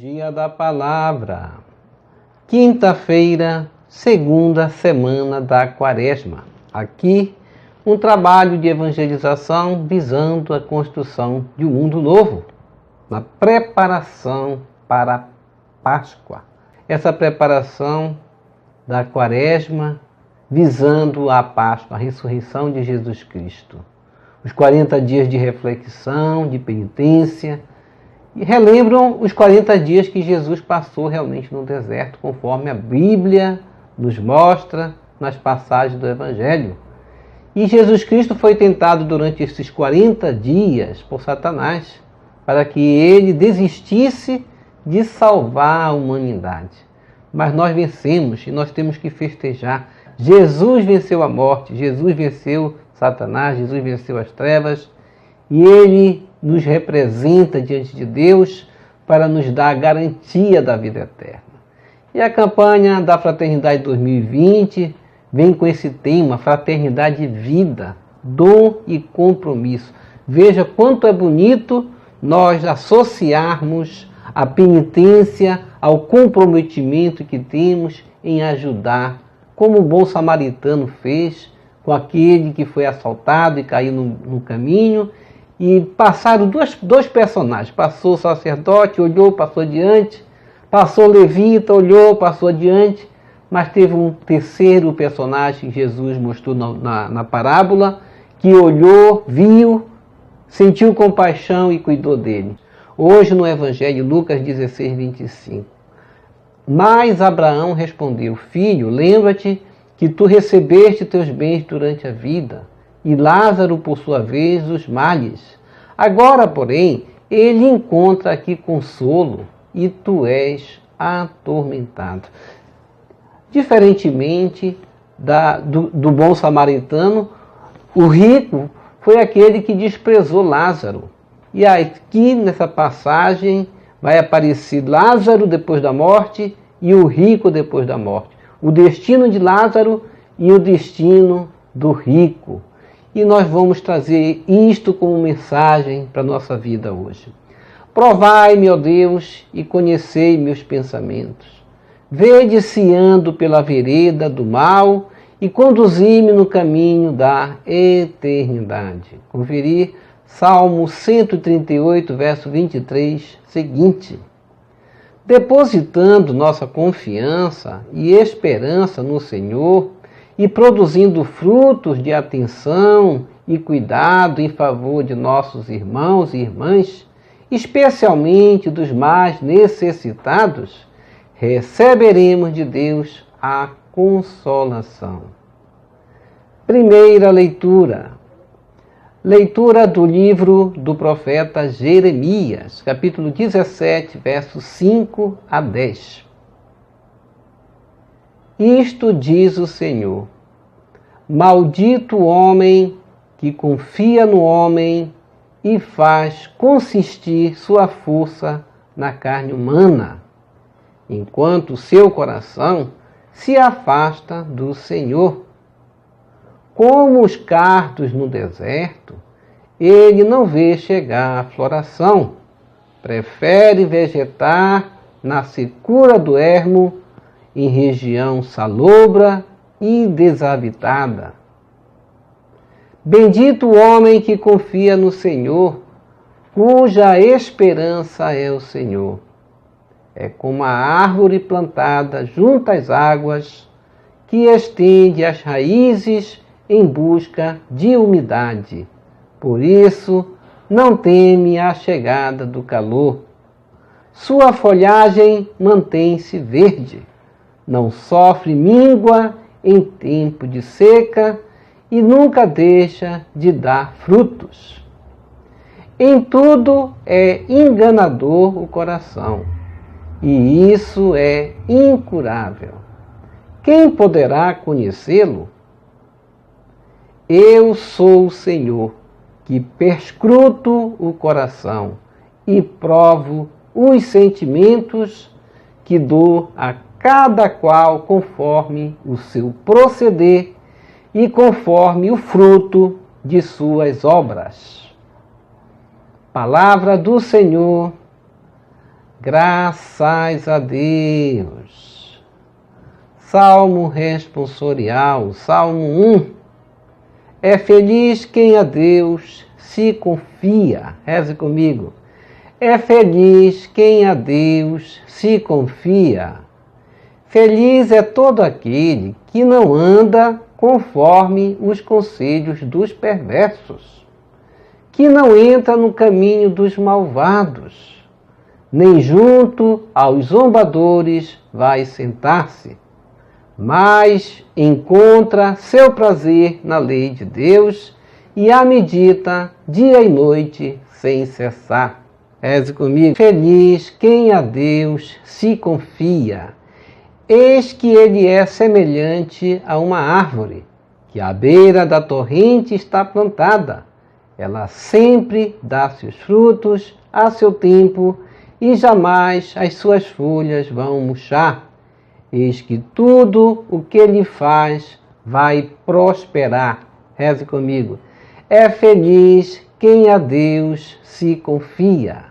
Dia da Palavra, quinta-feira, segunda semana da Quaresma. Aqui, um trabalho de evangelização visando a construção de um mundo novo, na preparação para a Páscoa. Essa preparação da Quaresma visando a Páscoa, a ressurreição de Jesus Cristo. Os 40 dias de reflexão, de penitência, e relembram os 40 dias que Jesus passou realmente no deserto, conforme a Bíblia nos mostra nas passagens do Evangelho. E Jesus Cristo foi tentado durante esses 40 dias por Satanás, para que ele desistisse de salvar a humanidade. Mas nós vencemos e nós temos que festejar. Jesus venceu a morte, Jesus venceu Satanás, Jesus venceu as trevas, e ele nos representa diante de Deus para nos dar a garantia da vida eterna. E a campanha da Fraternidade 2020 vem com esse tema, Fraternidade e Vida, dom e compromisso. Veja quanto é bonito nós associarmos a penitência ao comprometimento que temos em ajudar, como o bom samaritano fez com aquele que foi assaltado e caiu no caminho. E passaram dois personagens. Passou o sacerdote, olhou, passou adiante. Passou o levita, olhou, passou adiante. Mas teve um terceiro personagem que Jesus mostrou na parábola, que olhou, viu, sentiu compaixão e cuidou dele. Hoje no Evangelho, Lucas 16, 25. Mas Abraão respondeu: Filho, lembra-te que tu recebeste teus bens durante a vida, e Lázaro, por sua vez, os males. Agora, porém, ele encontra aqui consolo, e tu és atormentado. Diferentemente do bom samaritano, o rico foi aquele que desprezou Lázaro. E aqui nessa passagem vai aparecer Lázaro depois da morte e o rico depois da morte. O destino de Lázaro e o destino do rico. E nós vamos trazer isto como mensagem para a nossa vida hoje. Provai-me, ó Deus, e conhecei meus pensamentos. Vede se ando pela vereda do mal e conduzi-me no caminho da eternidade. Conferir Salmo 138, verso 23, seguinte. Depositando nossa confiança e esperança no Senhor, e produzindo frutos de atenção e cuidado em favor de nossos irmãos e irmãs, especialmente dos mais necessitados, receberemos de Deus a consolação. Primeira leitura. Leitura do livro do profeta Jeremias, capítulo 17, versos 5 a 10. Isto diz o Senhor: maldito o homem que confia no homem e faz consistir sua força na carne humana, enquanto seu coração se afasta do Senhor. Como os cardos no deserto, ele não vê chegar a floração, prefere vegetar na secura do ermo, em região salobra e desabitada. Bendito o homem que confia no Senhor, cuja esperança é o Senhor. É como a árvore plantada junto às águas, que estende as raízes em busca de umidade. Por isso, não teme a chegada do calor. Sua folhagem mantém-se verde. Não sofre míngua em tempo de seca e nunca deixa de dar frutos. Em tudo é enganador o coração, e isso é incurável. Quem poderá conhecê-lo? Eu sou o Senhor, que perscruto o coração e provo os sentimentos, que dou a cada qual conforme o seu proceder e conforme o fruto de suas obras. Palavra do Senhor, Graças a Deus. Salmo responsorial, Salmo 1. É feliz quem a Deus se confia. Reze comigo. É feliz quem a Deus se confia. Feliz é todo aquele que não anda conforme os conselhos dos perversos, que não entra no caminho dos malvados, nem junto aos zombadores vai sentar-se, mas encontra seu prazer na lei de Deus e a medita dia e noite sem cessar. Reze comigo. Feliz quem a Deus se confia. Eis que ele é semelhante a uma árvore, que à beira da torrente está plantada. Ela sempre dá seus frutos a seu tempo, e jamais as suas folhas vão murchar. Eis que tudo o que ele faz vai prosperar. Reze comigo. É feliz quem a Deus se confia.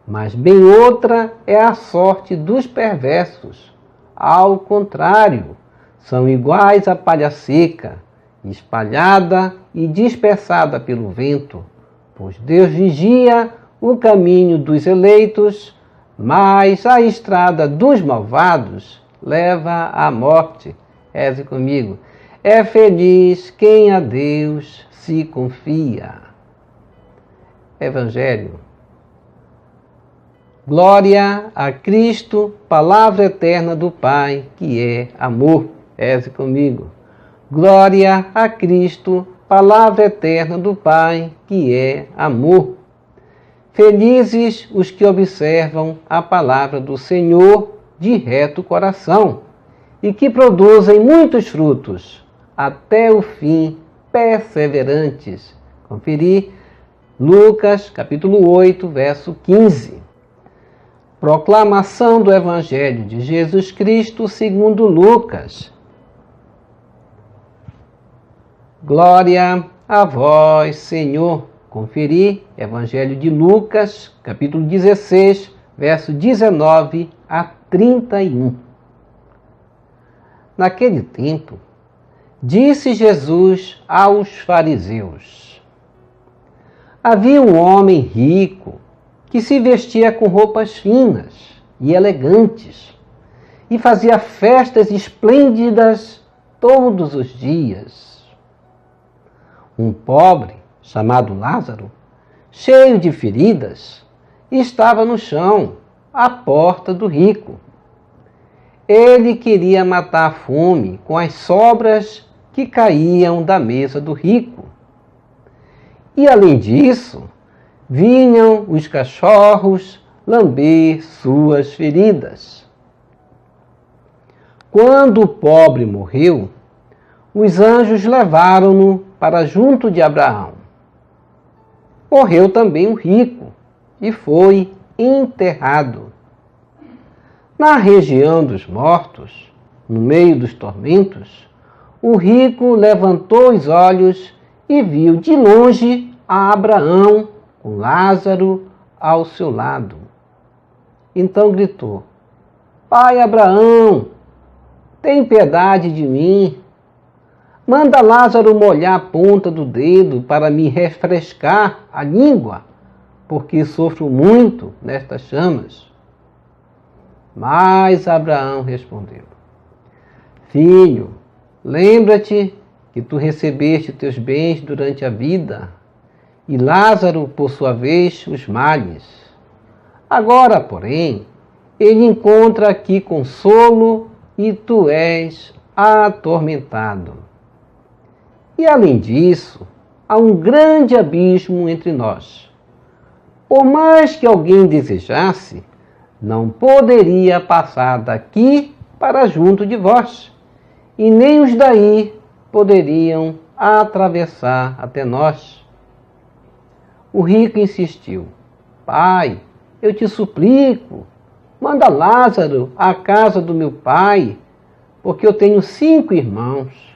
Mas bem outra é a sorte dos perversos. Ao contrário, são iguais à palha seca, espalhada e dispersada pelo vento. Pois Deus vigia o caminho dos eleitos, mas a estrada dos malvados leva à morte. Reze comigo. É feliz quem a Deus se confia. Evangelho. Glória a Cristo, palavra eterna do Pai, que é amor. Reze comigo. Glória a Cristo, palavra eterna do Pai, que é amor. Felizes os que observam a palavra do Senhor de reto coração e que produzem muitos frutos, até o fim, perseverantes. Conferir Lucas, capítulo 8, verso 15. Proclamação do Evangelho de Jesus Cristo segundo Lucas. Glória a vós, Senhor. Conferir Evangelho de Lucas, capítulo 16, verso 19 a 31. Naquele tempo, disse Jesus aos fariseus: havia um homem rico que se vestia com roupas finas e elegantes e fazia festas esplêndidas todos os dias. Um pobre, chamado Lázaro, cheio de feridas, estava no chão, à porta do rico. Ele queria matar a fome com as sobras que caíam da mesa do rico. E, além disso, vinham os cachorros lamber suas feridas. Quando o pobre morreu, os anjos levaram-no para junto de Abraão. Morreu também o rico e foi enterrado. Na região dos mortos, no meio dos tormentos, o rico levantou os olhos e viu de longe a Abraão com Lázaro ao seu lado. Então gritou: Pai Abraão, tem piedade de mim. Manda Lázaro molhar a ponta do dedo para me refrescar a língua, porque sofro muito nestas chamas. Mas Abraão respondeu: Filho, lembra-te que tu recebeste teus bens durante a vida, e Lázaro, por sua vez, os males. Agora, porém, ele encontra aqui consolo e tu és atormentado. E além disso, há um grande abismo entre nós. Por mais que alguém desejasse, não poderia passar daqui para junto de vós, e nem os daí poderiam atravessar até nós. O rico insistiu: Pai, eu te suplico, manda Lázaro à casa do meu pai, porque eu tenho 5 irmãos.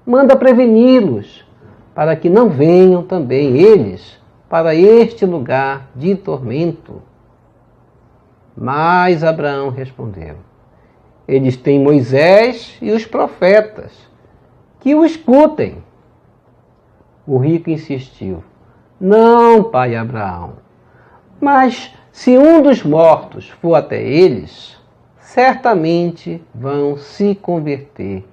Manda preveni-los, para que não venham também eles para este lugar de tormento. Mas Abraão respondeu: eles têm Moisés e os profetas, que o escutem. O rico insistiu: não, pai Abraão, mas se um dos mortos for até eles, certamente vão se converter.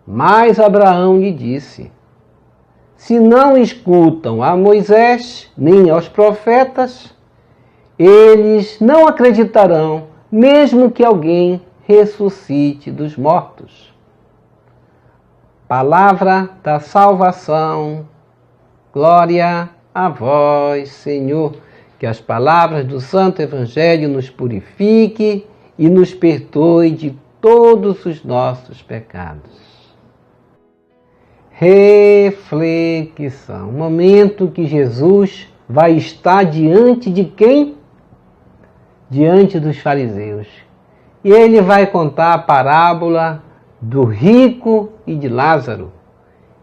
Mas Abraão lhe disse: se não escutam a Moisés nem aos profetas, eles não acreditarão, mesmo que alguém ressuscite dos mortos. Palavra da salvação. Glória a vós, Senhor. Que as palavras do Santo Evangelho nos purifique e nos perdoe de todos os nossos pecados. Reflexão. Momento que Jesus vai estar diante de quem? Diante dos fariseus. E ele vai contar a parábola do rico e de Lázaro.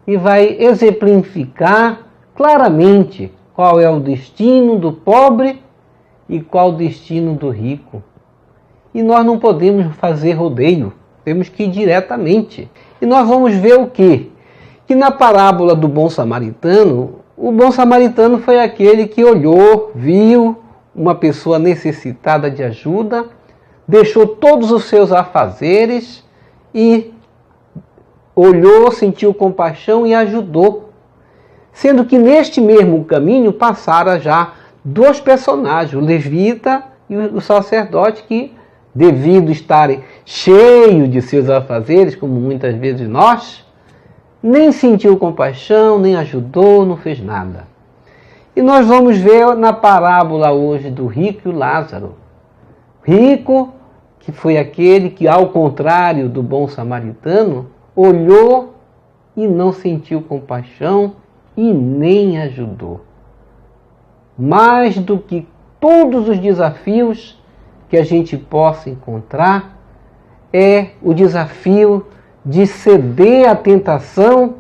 E vai exemplificar claramente qual é o destino do pobre e qual o destino do rico. E nós não podemos fazer rodeio, temos que ir diretamente. E nós vamos ver o quê? Que na parábola do bom samaritano, o bom samaritano foi aquele que olhou, viu uma pessoa necessitada de ajuda, deixou todos os seus afazeres e olhou, sentiu compaixão e ajudou. Sendo que neste mesmo caminho passaram já dois personagens, o levita e o sacerdote, que, devido estarem cheios de seus afazeres, como muitas vezes nós, nem sentiu compaixão, nem ajudou, não fez nada. E nós vamos ver na parábola hoje do rico e o Lázaro. Rico, que foi aquele que, ao contrário do bom samaritano, olhou e não sentiu compaixão e nem ajudou. Mais do que todos os desafios que a gente possa encontrar, é o desafio de ceder à tentação,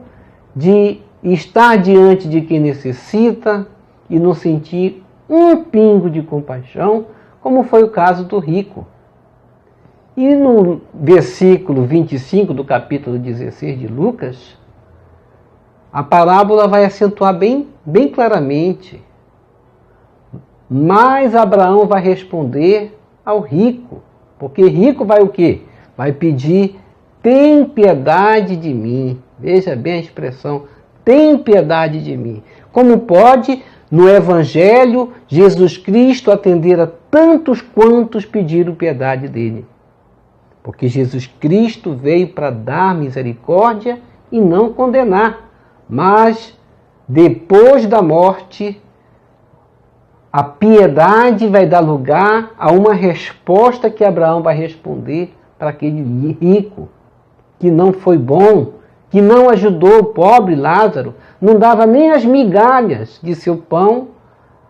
de estar diante de quem necessita e não sentir um pingo de compaixão, como foi o caso do rico. E no versículo 25 do capítulo 16 de Lucas, a parábola vai acentuar bem claramente. Mas Abraão vai responder ao rico, porque rico vai o quê? Vai pedir: tem piedade de mim. Veja bem a expressão, tem piedade de mim. Como pode, no Evangelho, Jesus Cristo atender a tantos quantos pediram piedade dele? Porque Jesus Cristo veio para dar misericórdia e não condenar. Mas, depois da morte, a piedade vai dar lugar a uma resposta que Abraão vai responder para aquele rico, que não foi bom, que não ajudou o pobre Lázaro, não dava nem as migalhas de seu pão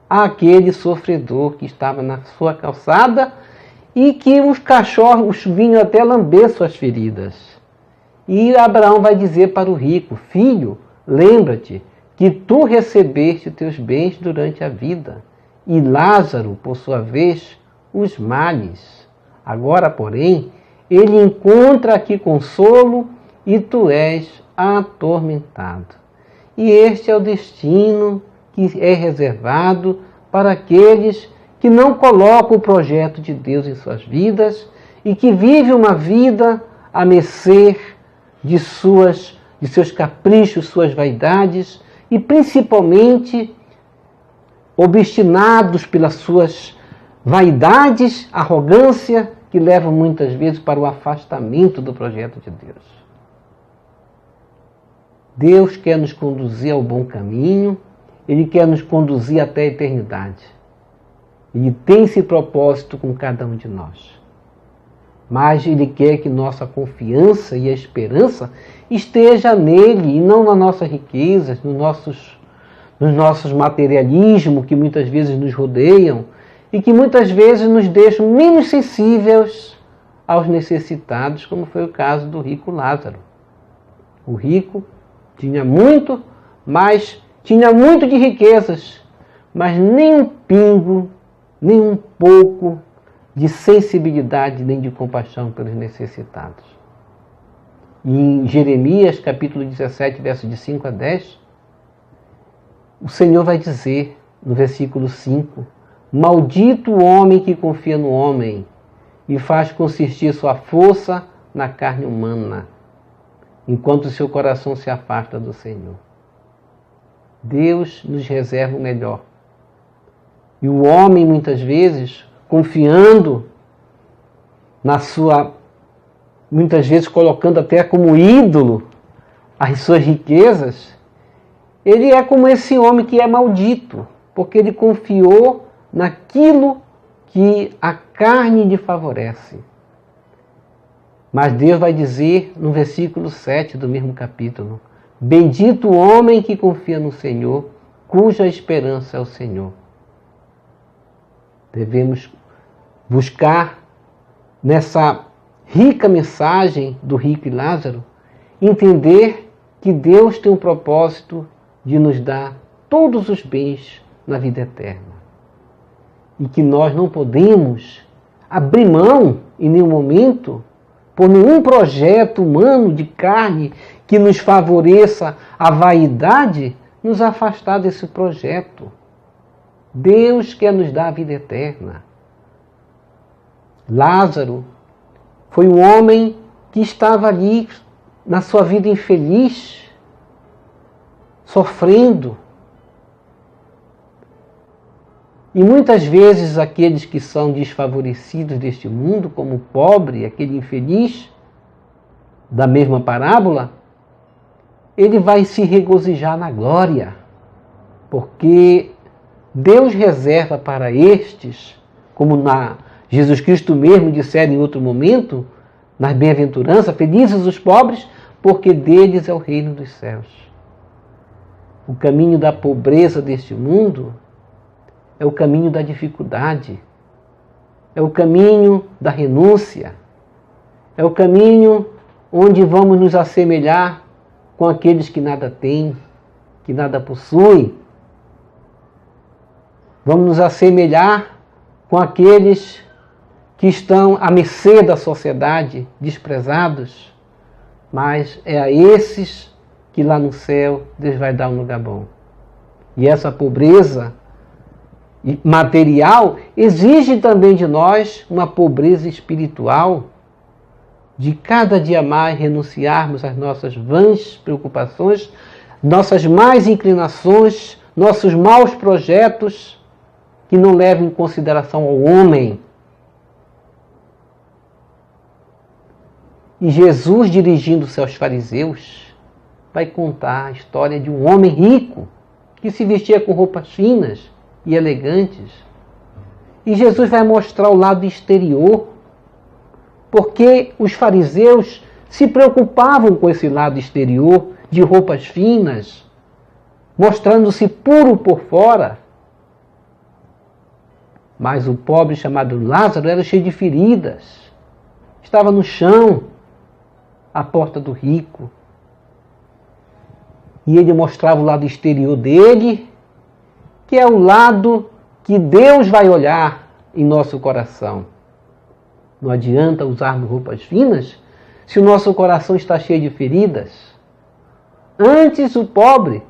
àquele sofredor que estava na sua calçada e que os cachorros vinham até lamber suas feridas. E Abraão vai dizer para o rico: filho, lembra-te que tu recebeste teus bens durante a vida, e Lázaro, por sua vez, os males. Agora, porém, ele encontra aqui consolo e tu és atormentado. E este é o destino que é reservado para aqueles que não colocam o projeto de Deus em suas vidas e que vivem uma vida a mercê de seus caprichos, suas vaidades e principalmente obstinados pelas suas vaidades, arrogância, que levam muitas vezes para o afastamento do projeto de Deus. Deus quer nos conduzir ao bom caminho, Ele quer nos conduzir até a eternidade. Ele tem esse propósito com cada um de nós. Mas Ele quer que nossa confiança e a esperança esteja nele e não nas nossas riquezas, nos nossos materialismos que muitas vezes nos rodeiam e que muitas vezes nos deixam menos sensíveis aos necessitados, como foi o caso do rico Lázaro. O rico tinha muito, mas tinha muito de riquezas, mas nem um pingo, nem um pouco de sensibilidade nem de compaixão pelos necessitados. E em Jeremias, capítulo 17, versos de 5 a 10, o Senhor vai dizer, no versículo 5, maldito o homem que confia no homem e faz consistir sua força na carne humana, enquanto seu coração se afasta do Senhor. Deus nos reserva o melhor. E o homem, muitas vezes, confiando muitas vezes colocando até como ídolo as suas riquezas, ele é como esse homem que é maldito, porque ele confiou naquilo que a carne lhe favorece. Mas Deus vai dizer no versículo 7 do mesmo capítulo, bendito o homem que confia no Senhor, cuja esperança é o Senhor. Devemos buscar nessa rica mensagem do rico e Lázaro, entender que Deus tem um propósito de nos dar todos os bens na vida eterna. E que nós não podemos abrir mão em nenhum momento por nenhum projeto humano de carne que nos favoreça a vaidade, nos afastar desse projeto. Deus quer nos dar a vida eterna. Lázaro foi um homem que estava ali na sua vida infeliz, sofrendo. E muitas vezes aqueles que são desfavorecidos deste mundo, como o pobre, aquele infeliz, da mesma parábola, ele vai se regozijar na glória, porque Deus reserva para estes, como Jesus Cristo mesmo dissera em outro momento, nas bem-aventuranças, felizes os pobres, porque deles é o reino dos céus. O caminho da pobreza deste mundo é o caminho da dificuldade, é o caminho da renúncia, é o caminho onde vamos nos assemelhar com aqueles que nada têm, que nada possuem. Vamos nos assemelhar com aqueles que estão à mercê da sociedade, desprezados, mas é a esses que lá no céu Deus vai dar um lugar bom. E essa pobreza material exige também de nós uma pobreza espiritual, de cada dia mais renunciarmos às nossas vãs preocupações, nossas más inclinações, nossos maus projetos que não levam em consideração ao homem. E Jesus, dirigindo-se aos fariseus, vai contar a história de um homem rico que se vestia com roupas finas e elegantes. E Jesus vai mostrar o lado exterior, porque os fariseus se preocupavam com esse lado exterior de roupas finas, mostrando-se puro por fora. Mas o pobre chamado Lázaro era cheio de feridas, estava no chão, à porta do rico. E ele mostrava o lado exterior dele, que é o lado que Deus vai olhar em nosso coração. Não adianta usarmos roupas finas se o nosso coração está cheio de feridas. Antes o pobre,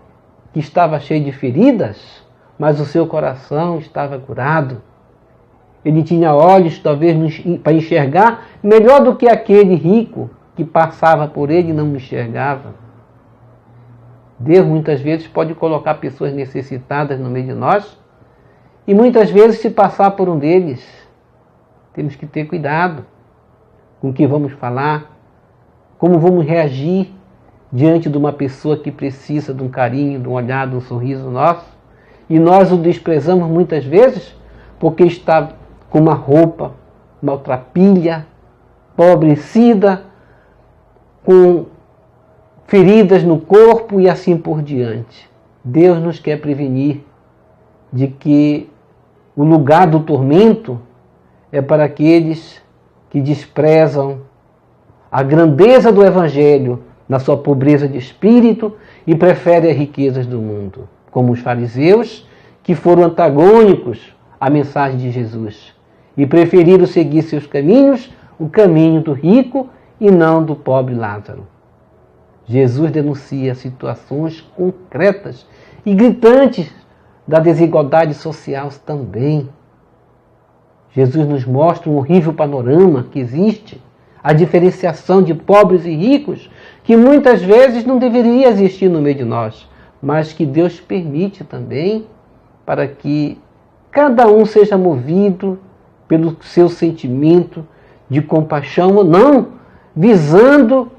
que estava cheio de feridas, mas o seu coração estava curado. Ele tinha olhos, talvez, para enxergar melhor do que aquele rico que passava por ele e não enxergava. Deus muitas vezes pode colocar pessoas necessitadas no meio de nós e muitas vezes, se passar por um deles, temos que ter cuidado com o que vamos falar, como vamos reagir diante de uma pessoa que precisa de um carinho, de um olhar, de um sorriso nosso, e nós o desprezamos muitas vezes porque está com uma roupa maltrapilha, pobrecida, com feridas no corpo e assim por diante. Deus nos quer prevenir de que o lugar do tormento é para aqueles que desprezam a grandeza do Evangelho na sua pobreza de espírito e preferem as riquezas do mundo, como os fariseus, que foram antagônicos à mensagem de Jesus e preferiram seguir seus caminhos, o caminho do rico e não do pobre Lázaro. Jesus denuncia situações concretas e gritantes da desigualdade social também. Jesus nos mostra um horrível panorama que existe, a diferenciação de pobres e ricos, que muitas vezes não deveria existir no meio de nós, mas que Deus permite também para que cada um seja movido pelo seu sentimento de compaixão ou não, visando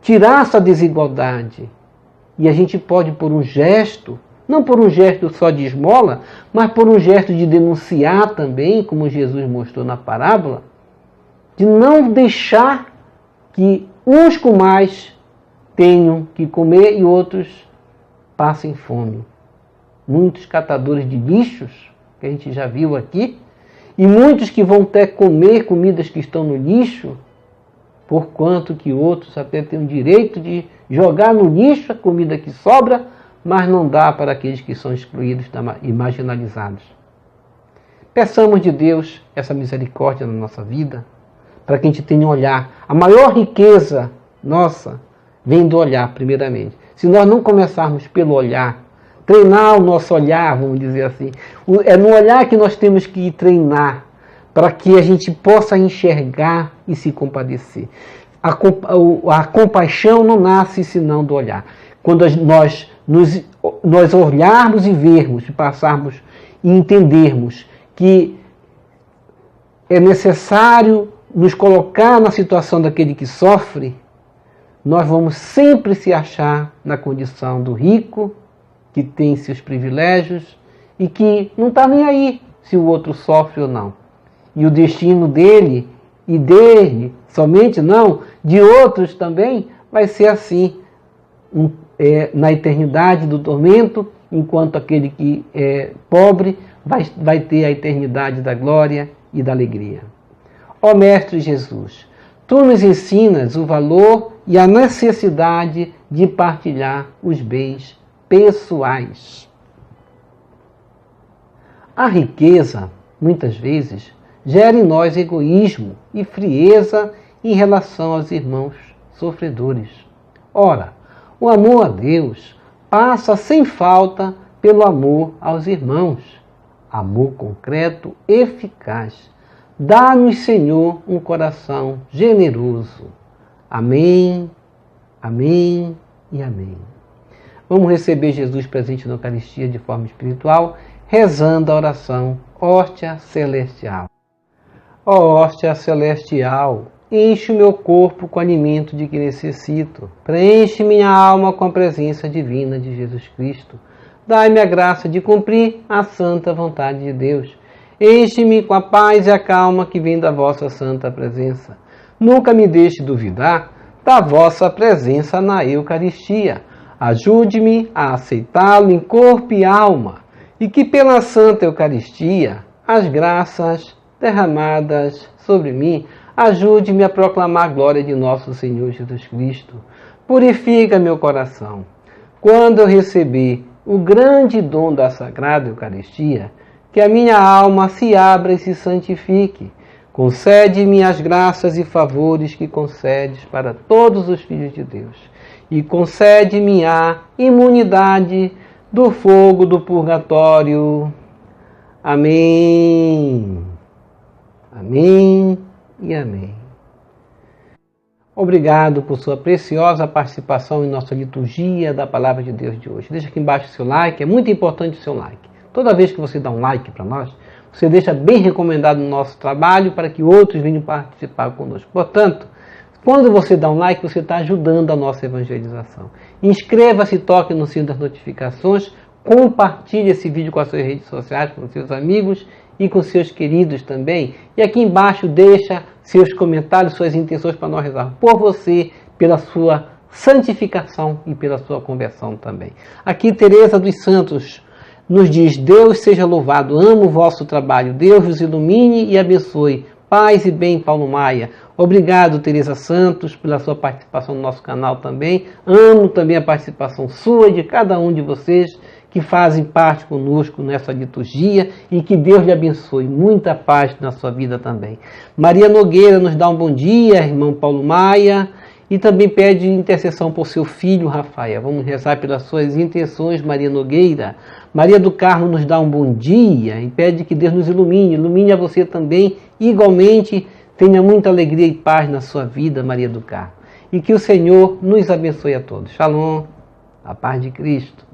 tirar essa desigualdade. E a gente pode, por um gesto, não por um gesto só de esmola, mas por um gesto de denunciar também, como Jesus mostrou na parábola, de não deixar que uns com mais tenham que comer e outros passem fome. Muitos catadores de lixos, que a gente já viu aqui, e muitos que vão até comer comidas que estão no lixo, porquanto que outros até têm o direito de jogar no lixo a comida que sobra, mas não dá para aqueles que são excluídos e marginalizados. Peçamos de Deus essa misericórdia na nossa vida, para que a gente tenha um olhar. A maior riqueza nossa vem do olhar, primeiramente. Se nós não começarmos pelo olhar, treinar o nosso olhar, vamos dizer assim, é no olhar que nós temos que treinar, para que a gente possa enxergar e se compadecer. A compaixão não nasce senão do olhar. Quando nós olharmos e vermos, e passarmos e entendermos que é necessário nos colocar na situação daquele que sofre, nós vamos sempre se achar na condição do rico, que tem seus privilégios e que não está nem aí se o outro sofre ou não. E o destino dele e dele, somente não, de outros também, vai ser assim, na eternidade do tormento, enquanto aquele que é pobre vai ter a eternidade da glória e da alegria. Ó Mestre Jesus, Tu nos ensinas o valor e a necessidade de partilhar os bens pessoais. A riqueza, muitas vezes, gera em nós egoísmo e frieza em relação aos irmãos sofredores. Ora, o amor a Deus passa sem falta pelo amor aos irmãos. Amor concreto, eficaz. Dá-nos, Senhor, um coração generoso. Amém, amém e amém. Vamos receber Jesus presente na Eucaristia de forma espiritual, rezando a oração Hóstia Celestial. Ó hóstia celestial, enche o meu corpo com o alimento de que necessito. Preenche minha alma com a presença divina de Jesus Cristo. Dai-me a graça de cumprir a santa vontade de Deus. Enche-me com a paz e a calma que vem da vossa santa presença. Nunca me deixe duvidar da vossa presença na Eucaristia. Ajude-me a aceitá-lo em corpo e alma, e que pela Santa Eucaristia, as graças derramadas sobre mim, ajude-me a proclamar a glória de nosso Senhor Jesus Cristo. Purifica meu coração. Quando eu receber o grande dom da Sagrada Eucaristia, que a minha alma se abra e se santifique. Concede-me as graças e favores que concedes para todos os filhos de Deus. E concede-me a imunidade do fogo do purgatório. Amém. Amém e amém. Obrigado por sua preciosa participação em nossa liturgia da Palavra de Deus de hoje. Deixa aqui embaixo o seu like, é muito importante o seu like. Toda vez que você dá um like para nós, você deixa bem recomendado o nosso trabalho para que outros venham participar conosco. Portanto, quando você dá um like, você está ajudando a nossa evangelização. Inscreva-se, toque no sino das notificações, compartilhe esse vídeo com as suas redes sociais, com seus amigos e com seus queridos também. E aqui embaixo deixa seus comentários, suas intenções para nós rezar por você, pela sua santificação e pela sua conversão também. Aqui Teresa dos Santos nos diz: Deus seja louvado, amo o vosso trabalho, Deus vos ilumine e abençoe. Paz e bem, Paulo Maia. Obrigado, Teresa Santos, pela sua participação no nosso canal também. Amo também a participação sua e de cada um de vocês que fazem parte conosco nessa liturgia e que Deus lhe abençoe. Muita paz na sua vida também. Maria Nogueira nos dá um bom dia, irmão Paulo Maia, e também pede intercessão por seu filho Rafael. Vamos rezar pelas suas intenções, Maria Nogueira. Maria do Carmo nos dá um bom dia e pede que Deus nos ilumine. Ilumine a você também, igualmente. Tenha muita alegria e paz na sua vida, Maria do Carmo. E que o Senhor nos abençoe a todos. Shalom, a paz de Cristo.